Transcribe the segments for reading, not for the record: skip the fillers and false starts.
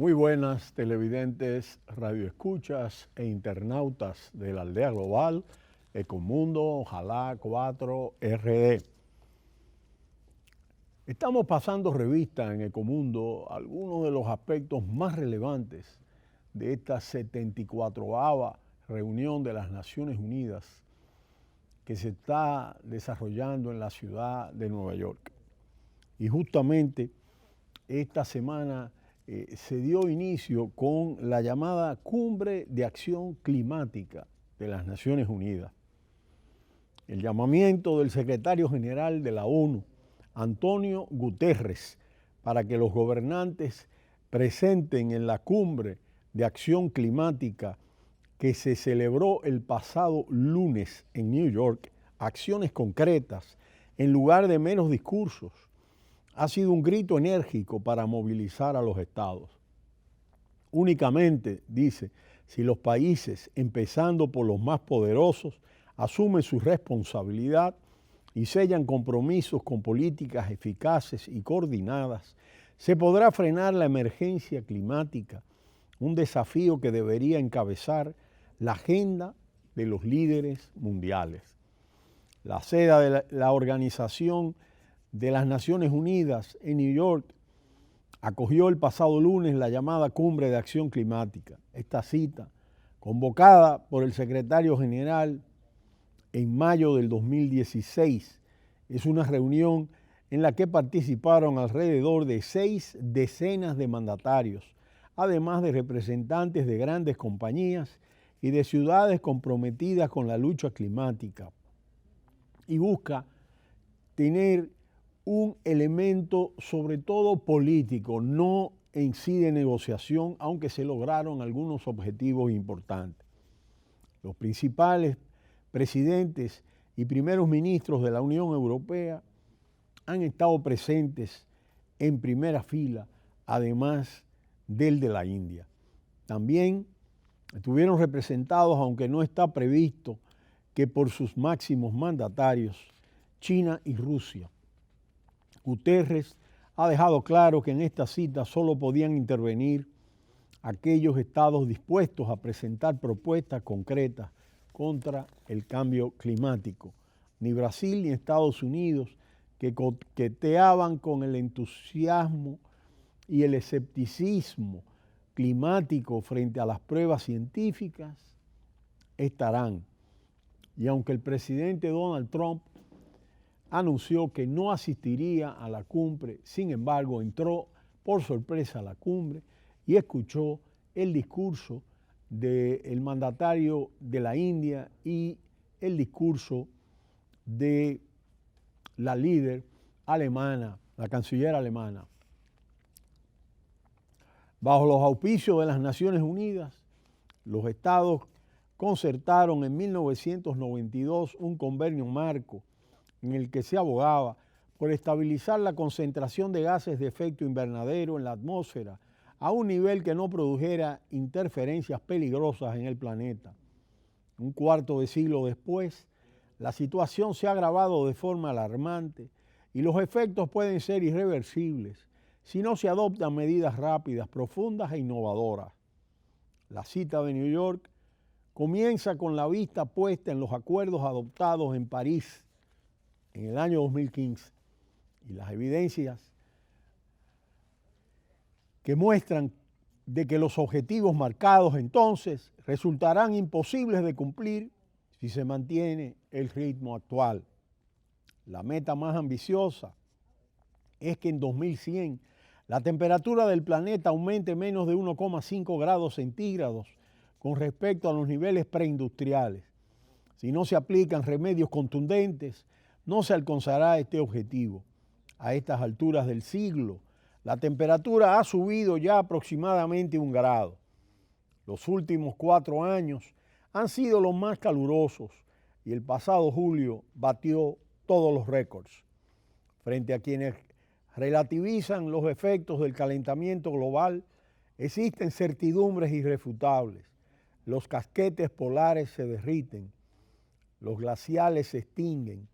Muy buenas televidentes, radioescuchas e internautas de la aldea global, Ecomundo, Ojalá 4RD. Estamos pasando revista en Ecomundo algunos de los aspectos más relevantes de esta 74ª reunión de las Naciones Unidas que se está desarrollando en la ciudad de Nueva York. Y justamente esta semana se dio inicio con la llamada Cumbre de Acción Climática de las Naciones Unidas. El llamamiento del secretario general de la ONU, Antonio Guterres, para que los gobernantes presenten en la Cumbre de Acción Climática que se celebró el pasado lunes en New York, acciones concretas en lugar de meros discursos, ha sido un grito enérgico para movilizar a los estados. Únicamente, dice, si los países, empezando por los más poderosos, asumen su responsabilidad y sellan compromisos con políticas eficaces y coordinadas, se podrá frenar la emergencia climática, un desafío que debería encabezar la agenda de los líderes mundiales. La sede de la Organización de las Naciones Unidas en New York acogió el pasado lunes la llamada Cumbre de Acción Climática. Esta cita, convocada por el secretario general en mayo del 2016, es una reunión en la que participaron alrededor de 6 decenas de mandatarios, además de representantes de grandes compañías y de ciudades comprometidas con la lucha climática, y busca tener un elemento sobre todo político, no en sí de negociación, aunque se lograron algunos objetivos importantes. Los principales presidentes y primeros ministros de la Unión Europea han estado presentes en primera fila, además del de la India. También estuvieron representados, aunque no está previsto que por sus máximos mandatarios, China y Rusia. Guterres ha dejado claro que en esta cita solo podían intervenir aquellos estados dispuestos a presentar propuestas concretas contra el cambio climático. Ni Brasil ni Estados Unidos, que coqueteaban con el entusiasmo y el escepticismo climático frente a las pruebas científicas, estarán. Y aunque el presidente Donald Trump anunció que no asistiría a la cumbre, sin embargo entró por sorpresa a la cumbre y escuchó el discurso del mandatario de la India y el discurso de la líder alemana, la canciller alemana. Bajo los auspicios de las Naciones Unidas, los estados concertaron en 1992 un convenio marco en el que se abogaba por estabilizar la concentración de gases de efecto invernadero en la atmósfera a un nivel que no produjera interferencias peligrosas en el planeta. Un cuarto de siglo después, la situación se ha agravado de forma alarmante y los efectos pueden ser irreversibles si no se adoptan medidas rápidas, profundas e innovadoras. La cita de New York comienza con la vista puesta en los acuerdos adoptados en París en el año 2015 y las evidencias que muestran de que los objetivos marcados entonces resultarán imposibles de cumplir si se mantiene el ritmo actual. La meta más ambiciosa es que en 2100 la temperatura del planeta aumente menos de 1,5 grados centígrados con respecto a los niveles preindustriales. Si no se aplican remedios contundentes, no se alcanzará este objetivo. A estas alturas del siglo, la temperatura ha subido ya aproximadamente 1 grado. Los últimos 4 años han sido los más calurosos y el pasado julio batió todos los récords. Frente a quienes relativizan los efectos del calentamiento global, existen certidumbres irrefutables. Los casquetes polares se derriten, los glaciales se extinguen,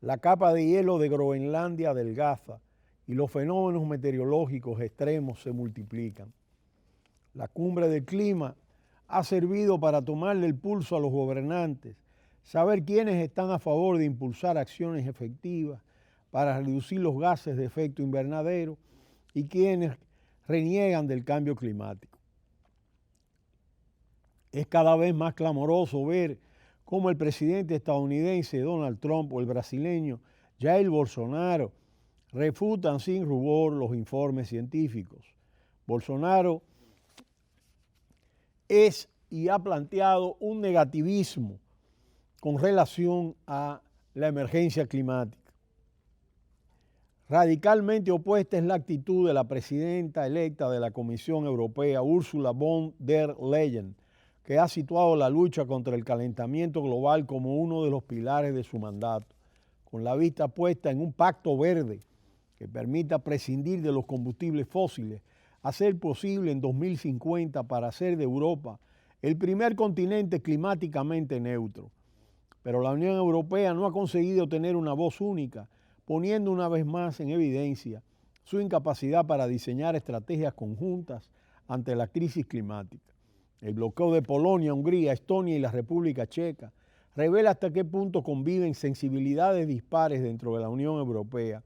la capa de hielo de Groenlandia adelgaza y los fenómenos meteorológicos extremos se multiplican. La cumbre del clima ha servido para tomarle el pulso a los gobernantes, saber quiénes están a favor de impulsar acciones efectivas para reducir los gases de efecto invernadero y quienes reniegan del cambio climático. Es cada vez más clamoroso ver cómo el presidente estadounidense Donald Trump o el brasileño Jair Bolsonaro refutan sin rubor los informes científicos. Bolsonaro es y ha planteado un negativismo con relación a la emergencia climática. Radicalmente opuesta es la actitud de la presidenta electa de la Comisión Europea, Ursula von der Leyen, que ha situado la lucha contra el calentamiento global como uno de los pilares de su mandato, con la vista puesta en un pacto verde que permita prescindir de los combustibles fósiles, hacer posible en 2050 para hacer de Europa el primer continente climáticamente neutro. Pero la Unión Europea no ha conseguido tener una voz única, poniendo una vez más en evidencia su incapacidad para diseñar estrategias conjuntas ante la crisis climática. El bloqueo de Polonia, Hungría, Estonia y la República Checa revela hasta qué punto conviven sensibilidades dispares dentro de la Unión Europea.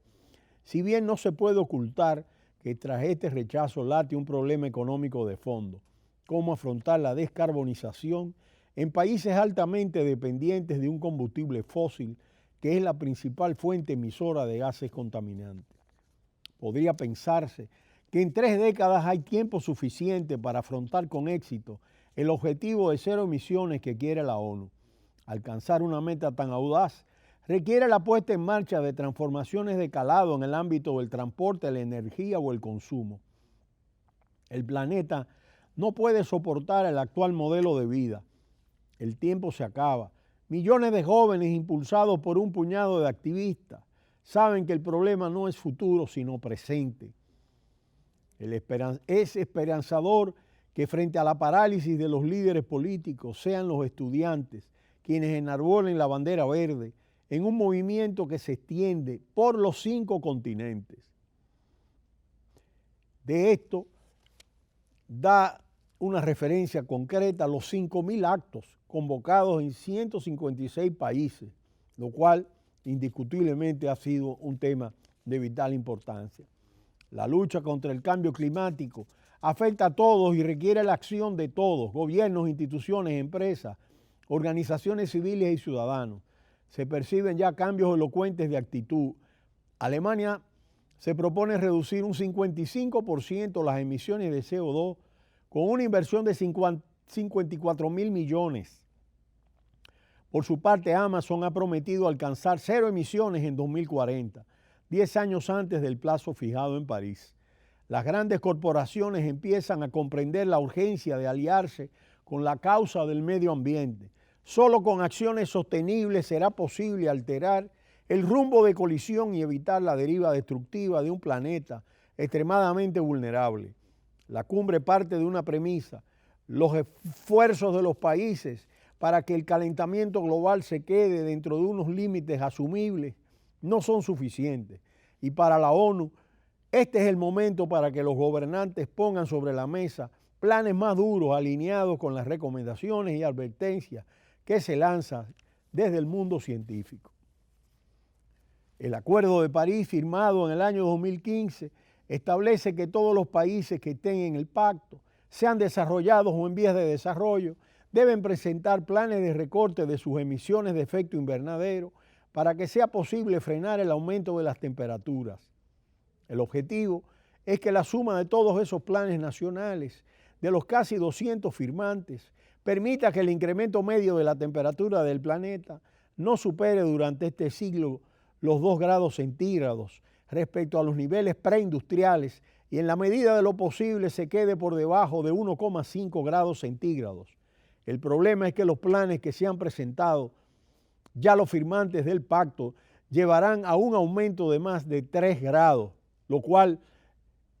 Si bien no se puede ocultar que tras este rechazo late un problema económico de fondo, cómo afrontar la descarbonización en países altamente dependientes de un combustible fósil que es la principal fuente emisora de gases contaminantes. Podría pensarse que en 3 décadas hay tiempo suficiente para afrontar con éxito el objetivo de 0 emisiones que quiere la ONU. Alcanzar una meta tan audaz requiere la puesta en marcha de transformaciones de calado en el ámbito del transporte, la energía o el consumo. El planeta no puede soportar el actual modelo de vida. El tiempo se acaba. Millones de jóvenes impulsados por un puñado de activistas saben que el problema no es futuro sino presente. Es esperanzador que frente a la parálisis de los líderes políticos sean los estudiantes quienes enarbolen la bandera verde en un movimiento que se extiende por los 5 continentes. De esto da una referencia concreta a los 5.000 actos convocados en 156 países, lo cual indiscutiblemente ha sido un tema de vital importancia. La lucha contra el cambio climático afecta a todos y requiere la acción de todos, gobiernos, instituciones, empresas, organizaciones civiles y ciudadanos. Se perciben ya cambios elocuentes de actitud. Alemania se propone reducir un 55% las emisiones de CO2 con una inversión de 54.000 millones. Por su parte, Amazon ha prometido alcanzar 0 emisiones en 2040, 10 años antes del plazo fijado en París. Las grandes corporaciones empiezan a comprender la urgencia de aliarse con la causa del medio ambiente. Solo con acciones sostenibles será posible alterar el rumbo de colisión y evitar la deriva destructiva de un planeta extremadamente vulnerable. La cumbre parte de una premisa: los esfuerzos de los países para que el calentamiento global se quede dentro de unos límites asumibles no son suficientes. Y para la ONU, este es el momento para que los gobernantes pongan sobre la mesa planes más duros alineados con las recomendaciones y advertencias que se lanzan desde el mundo científico. El Acuerdo de París, firmado en el año 2015, establece que todos los países que estén en el pacto, sean desarrollados o en vías de desarrollo, deben presentar planes de recorte de sus emisiones de efecto invernadero para que sea posible frenar el aumento de las temperaturas. El objetivo es que la suma de todos esos planes nacionales, de los casi 200 firmantes, permita que el incremento medio de la temperatura del planeta no supere durante este siglo los 2 grados centígrados respecto a los niveles preindustriales y en la medida de lo posible se quede por debajo de 1,5 grados centígrados. El problema es que los planes que se han presentado, ya los firmantes del pacto, llevarán a un aumento de más de 3 grados, lo cual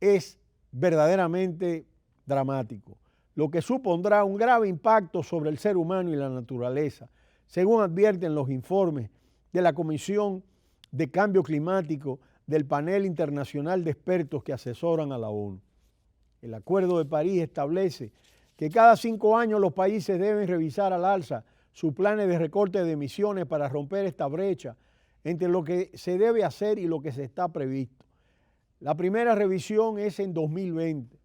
es verdaderamente dramático, lo que supondrá un grave impacto sobre el ser humano y la naturaleza, según advierten los informes de la Comisión de Cambio Climático del Panel Internacional de Expertos que asesoran a la ONU. El Acuerdo de París establece que cada 5 años los países deben revisar al alza sus planes de recorte de emisiones para romper esta brecha entre lo que se debe hacer y lo que se está previsto. La primera revisión es en 2020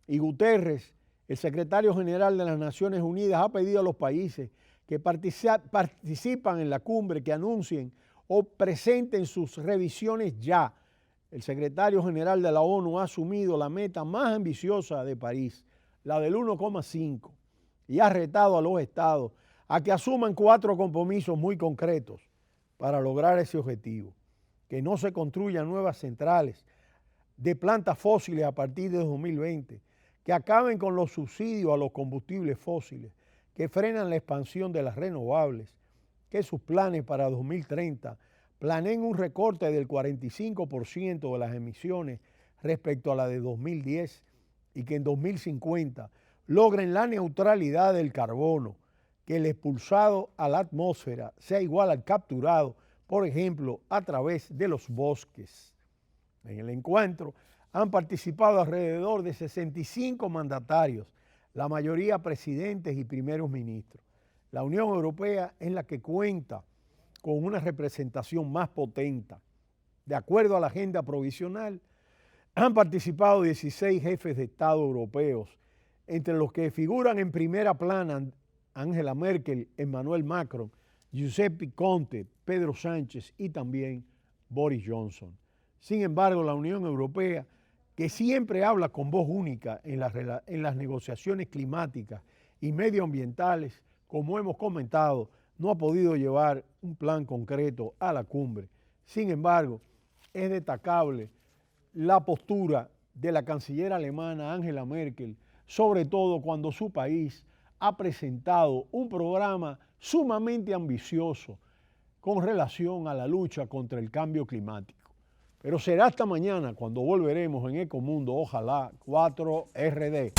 y Guterres, el secretario general de las Naciones Unidas, ha pedido a los países que participan en la cumbre que anuncien o presenten sus revisiones ya. El secretario general de la ONU ha asumido la meta más ambiciosa de París, la del 1,5, y ha retado a los estados a que asuman 4 compromisos muy concretos para lograr ese objetivo: que no se construyan nuevas centrales de plantas fósiles a partir de 2020, que acaben con los subsidios a los combustibles fósiles, que frenan la expansión de las renovables, que sus planes para 2030 planeen un recorte del 45% de las emisiones respecto a la de 2010 y que en 2050 logren la neutralidad del carbono, que el expulsado a la atmósfera sea igual al capturado, por ejemplo, a través de los bosques. En el encuentro han participado alrededor de 65 mandatarios, la mayoría presidentes y primeros ministros. La Unión Europea es la que cuenta con una representación más potente. De acuerdo a la agenda provisional, han participado 16 jefes de Estado europeos, entre los que figuran en primera plana Angela Merkel, Emmanuel Macron, Giuseppe Conte, Pedro Sánchez y también Boris Johnson. Sin embargo, la Unión Europea, que siempre habla con voz única en las negociaciones climáticas y medioambientales, como hemos comentado, no ha podido llevar un plan concreto a la cumbre. Sin embargo, es destacable la postura de la canciller alemana Angela Merkel, sobre todo cuando su país ha presentado un programa sumamente ambicioso con relación a la lucha contra el cambio climático. Pero será hasta mañana cuando volveremos en Ecomundo, ojalá 4RD.